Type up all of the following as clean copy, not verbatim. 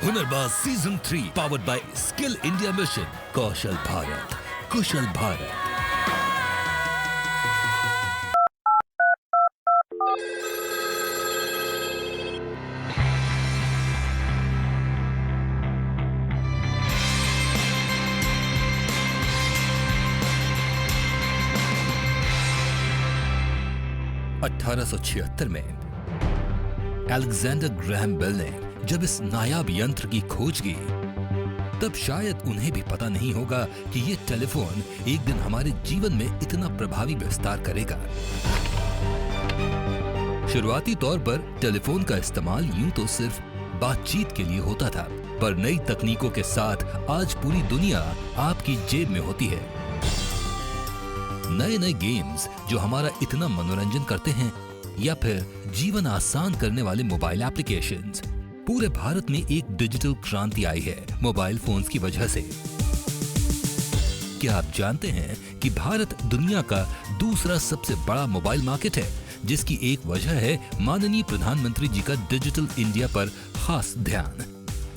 Hunarbaaz season 3 powered by Skill India mission. Kaushal Bharat, कुशल भारत। (1876) में अलेक्जेंडर ग्रैहम बेल ने जब इस नायाब यंत्र की खोज की, तब शायद उन्हें भी पता नहीं होगा कि ये टेलीफोन एक दिन हमारे जीवन में इतना प्रभावी विस्तार करेगा। शुरुआती तौर पर टेलीफोन का इस्तेमाल यूं तो सिर्फ बातचीत के लिए होता था, पर नई तकनीकों के साथ आज पूरी दुनिया आपकी जेब में होती है। नए नए गेम्स जो हमारा इतना मनोरंजन करते हैं, या फिर जीवन आसान करने वाले मोबाइल एप्लीकेशंस, पूरे भारत में एक डिजिटल क्रांति आई है मोबाइल फोन्स की वजह से। क्या आप जानते हैं कि भारत दुनिया का दूसरा सबसे बड़ा मोबाइल मार्केट है, जिसकी एक वजह है माननीय प्रधानमंत्री जी का डिजिटल इंडिया पर खास ध्यान।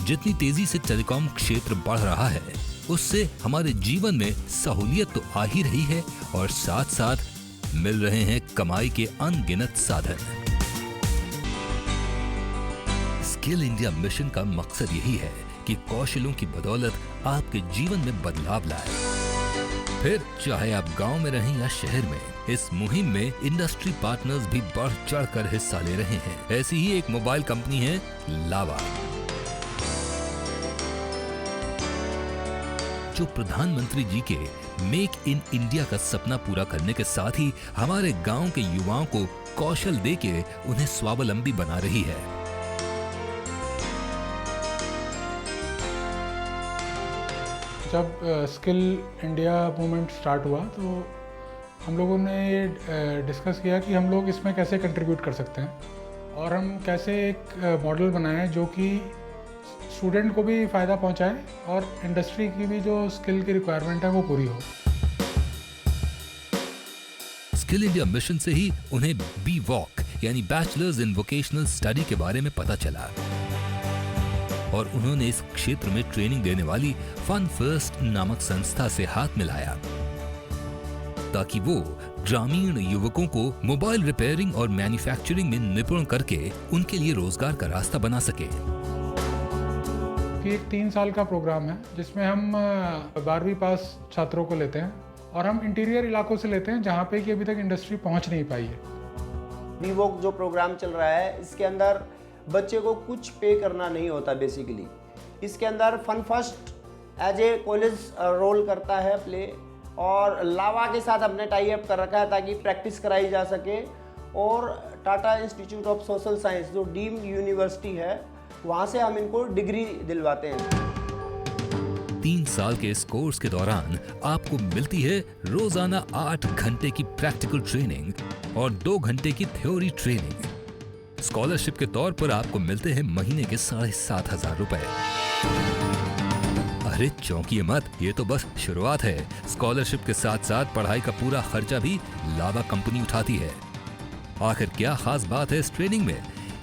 जितनी तेजी से टेलीकॉम क्षेत्र बढ़ रहा है, उससे हमारे जीवन में सहूलियत तो आ ही रही है, और साथ साथ मिल रहे हैं कमाई के अनगिनत साधन। स्किल इंडिया मिशन का मकसद यही है कि कौशलों की बदौलत आपके जीवन में बदलाव लाए। फिर चाहे आप गांव में रहें या शहर में, इस मुहिम में इंडस्ट्री पार्टनर्स भी बढ़ चढ़कर हिस्सा ले रहे हैं। ऐसी ही एक मोबाइल कंपनी है लावा, जो प्रधानमंत्री जी के मेक इन इंडिया का सपना पूरा करने के साथ ही हमारे गांव के युवाओं को कौशल देके उन्हें स्वावलंबी बना रही है। जब स्किल इंडिया मूवमेंट स्टार्ट हुआ, तो हम लोगों ने ये डिस्कस किया कि हम लोग इसमें कैसे कंट्रीब्यूट कर सकते हैं, और हम कैसे एक मॉडल बनाएं जो कि स्टूडेंट को भी फ़ायदा पहुंचाए और इंडस्ट्री की भी जो स्किल की रिक्वायरमेंट है वो पूरी हो। स्किल इंडिया मिशन से ही उन्हें बी वॉक यानी बैचलर्स इन वोकेशनल स्टडी के बारे में पता चला, और उन्होंने इस क्षेत्र में ट्रेनिंग देने वाली फन फर्स्ट नामक संस्था से हाथ मिलाया, ताकि वो ग्रामीण युवकों को मोबाइल रिपेयरिंग और मैन्युफैक्चरिंग में निपुण करके उनके लिए रोजगार का रास्ता बना सके। एक 3 साल का प्रोग्राम है, जिसमें हम 12वीं पास छात्रों को लेते हैं, और हम इंटीरियर इलाकों से लेते हैं जहाँ पे कि अभी तक इंडस्ट्री पहुँच नहीं पाई है। वीवॉक जो प्रोग्राम चल रहा है, इसके अंदर बच्चे को कुछ पे करना नहीं होता बेसिकली। इसके अंदर fun first as a college role करता है प्ले, और लावा के साथ हमने टाई अप कर रखा है ताकि प्रैक्टिस कराई जा सके, और Tata institute of social science जो डीम्ड यूनिवर्सिटी है, वहाँ से हम इनको डिग्री दिलवाते हैं। 3 साल के इस कोर्स के दौरान आपको मिलती है रोजाना 8 घंटे की प्रैक्टिकल ट्रेनिंग और 2 घंटे की थ्योरी ट्रेनिंग। स्कॉलरशिप के तौर पर आपको मिलते हैं महीने के 7,500 रुपए। अरे चौंकिए मत, ये तो बस शुरुआत है। स्कॉलरशिप के साथ साथ पढ़ाई का पूरा खर्चा भी लावा कंपनी उठाती है। आखिर क्या खास बात है इस ट्रेनिंग में?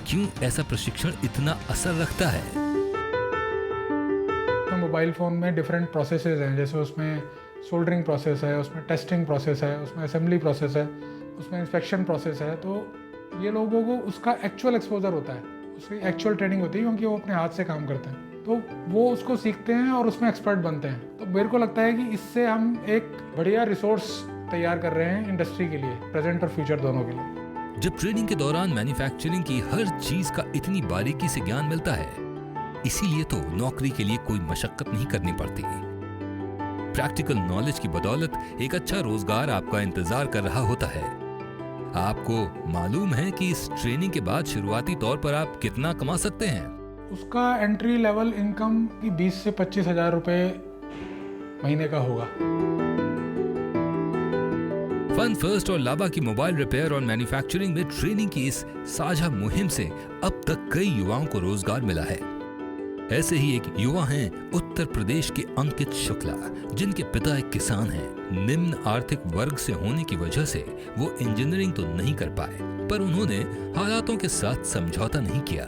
क्यों ऐसा प्रशिक्षण इतना असर रखता है? तो मोबाइल फ़ोन में डिफरेंट प्रोसेसेस हैं, जैसे उसमें सोल्डरिंग प्रोसेस है, उसमें टेस्टिंग प्रोसेस है, उसमें असेंबली प्रोसेस है, उसमें इंस्पेक्शन प्रोसेस है। तो ये लोगों को उसका एक्चुअल एक्सपोजर होता है, उसकी एक्चुअल ट्रेनिंग होती है, क्योंकि वो अपने हाथ से काम करते हैं, तो वो उसको सीखते हैं और उसमें एक्सपर्ट बनते हैं। तो मेरे को लगता है कि इससे हम एक बढ़िया रिसोर्स तैयार कर रहे हैं इंडस्ट्री के लिए, प्रेजेंट और फ्यूचर दोनों के लिए। जब ट्रेनिंग के दौरान मैन्युफैक्चरिंग की हर चीज का इतनी बारीकी से ज्ञान मिलता है, इसीलिए तो नौकरी के लिए कोई मशक्कत नहीं करनी पड़ती। प्रैक्टिकल नॉलेज की बदौलत एक अच्छा रोजगार आपका इंतजार कर रहा होता है। आपको मालूम है कि इस ट्रेनिंग के बाद शुरुआती तौर पर आप कितना कमा सकते हैं? उसका एंट्री लेवल इनकम की 20 से 25 हज़ार रुपये महीने का होगा। फन फर्स्ट और लावा की मोबाइल रिपेयर और मैन्युफैक्चरिंग में ट्रेनिंग की इस साझा मुहिम से अब तक कई युवाओं को रोजगार मिला है। ऐसे ही एक युवा हैं उत्तर प्रदेश के अंकित शुक्ला, जिनके पिता एक किसान हैं। निम्न आर्थिक वर्ग से होने की वजह से वो इंजीनियरिंग तो नहीं कर पाए, पर उन्होंने हालातों के साथ समझौता नहीं किया।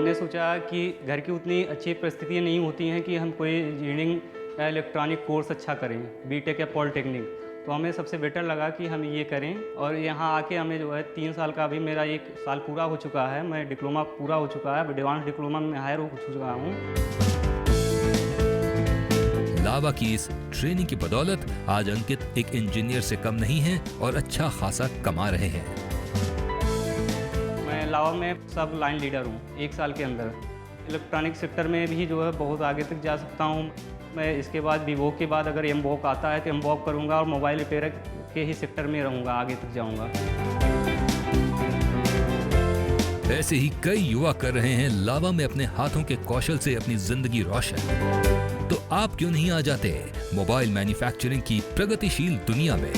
हमने सोचा कि घर की उतनी अच्छी परिस्थितियाँ नहीं होती हैं कि हम कोई इंजीनियरिंग या इलेक्ट्रॉनिक कोर्स अच्छा करें, बीटेक या पॉलिटेक्निक। तो हमें सबसे बेटर लगा कि हम ये करें, और यहाँ आके हमें जो है 3 साल का, अभी मेरा 1 साल पूरा हो चुका है, मैं डिप्लोमा पूरा हो चुका है, एडवांस डिप्लोमा में हायर हो चुका हूँ। लावा की इस ट्रेनिंग की बदौलत आज अंकित एक इंजीनियर से कम नहीं है और अच्छा खासा कमा रहे हैं। मैं लावा में सब लाइन लीडर हूँ 1 साल के अंदर। इलेक्ट्रॉनिक सेक्टर में भी जो है बहुत आगे तक जा सकता हूँ मैं। इसके बाद वीवोक के बाद अगर एमवोक आता है तो एमवोक करूँगा, और मोबाइल रिपेयर के ही सेक्टर में रहूँगा, आगे तक जाऊँगा। ऐसे ही कई युवा कर रहे हैं लावा में अपने हाथों के कौशल से अपनी जिंदगी रोशन। तो आप क्यों नहीं आ जाते मोबाइल मैन्युफैक्चरिंग की प्रगतिशील दुनिया में।